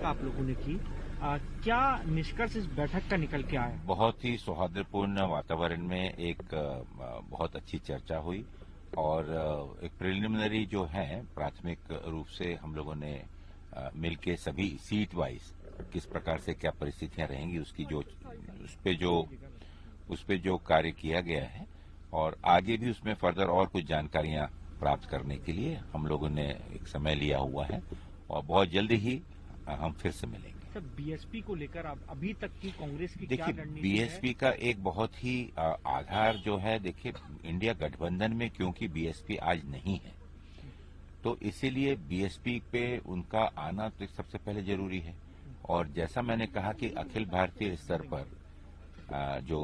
आप लोगों ने की, क्या निष्कर्ष इस बैठक का निकल के आया? बहुत ही सौहार्दपूर्ण वातावरण में एक बहुत अच्छी चर्चा हुई और एक प्रिलिमिनरी जो है प्राथमिक रूप से हम लोगों ने मिलके सभी सीट वाइज किस प्रकार से क्या परिस्थितियां रहेंगी उसकी जो उस पे जो कार्य किया गया है और आगे भी उसमें फर्दर और कुछ जानकारियां प्राप्त करने के लिए हम लोगों ने एक समय लिया हुआ है और बहुत जल्दी ही हम फिर से मिलेंगे। सर, बीएसपी को लेकर आप अभी तक की कांग्रेस की क्या देखिए, रणनीति बीएसपी का एक बहुत ही आधार जो है, देखिए इंडिया गठबंधन में क्योंकि बीएसपी आज नहीं है तो इसीलिए बीएसपी पे उनका आना तो सबसे पहले जरूरी है। और जैसा मैंने कहा कि अखिल भारतीय स्तर पर जो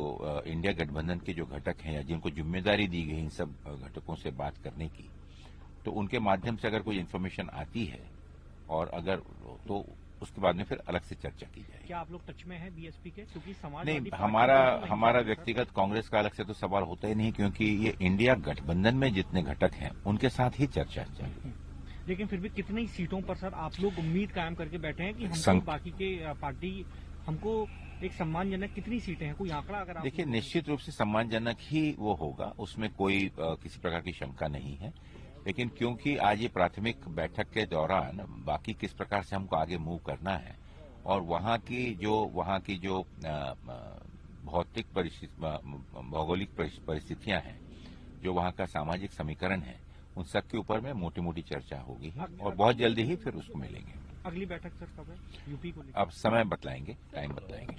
इंडिया गठबंधन के जो घटक हैं या जिनको जिम्मेदारी दी गई इन सब घटकों से बात करने की, तो उनके माध्यम से अगर कोई इन्फॉर्मेशन आती है और अगर तो उसके बाद में फिर अलग से चर्चा की जाएगी। क्या आप लोग टच में हैं बीएसपी के? क्योंकि नहीं, हमारा व्यक्तिगत कांग्रेस का अलग से तो सवाल होता ही नहीं, क्योंकि ये इंडिया गठबंधन में जितने घटक हैं उनके साथ ही चर्चा चाहिए। लेकिन फिर भी कितनी सीटों पर सर आप लोग उम्मीद कायम करके बैठे हैं कि हमको बाकी के पार्टी हमको एक सम्मानजनक कितनी सीटें हैं? कोई आंकड़ा अगर आप देखिए, निश्चित रूप से सम्मानजनक ही वो होगा, उसमें कोई किसी प्रकार की शंका नहीं है। लेकिन क्योंकि आज ये प्राथमिक बैठक के दौरान बाकी किस प्रकार से हमको आगे मूव करना है और वहाँ की जो भौतिक भौगोलिक परिस्थितियां हैं, जो वहाँ का सामाजिक समीकरण है, उन सब के ऊपर में मोटी मोटी चर्चा होगी और बहुत जल्दी ही फिर उसको मिलेंगे। अगली बैठक सर कब है यूपी को लेकर? अब समय बतलाएंगे, टाइम बतलाएंगे।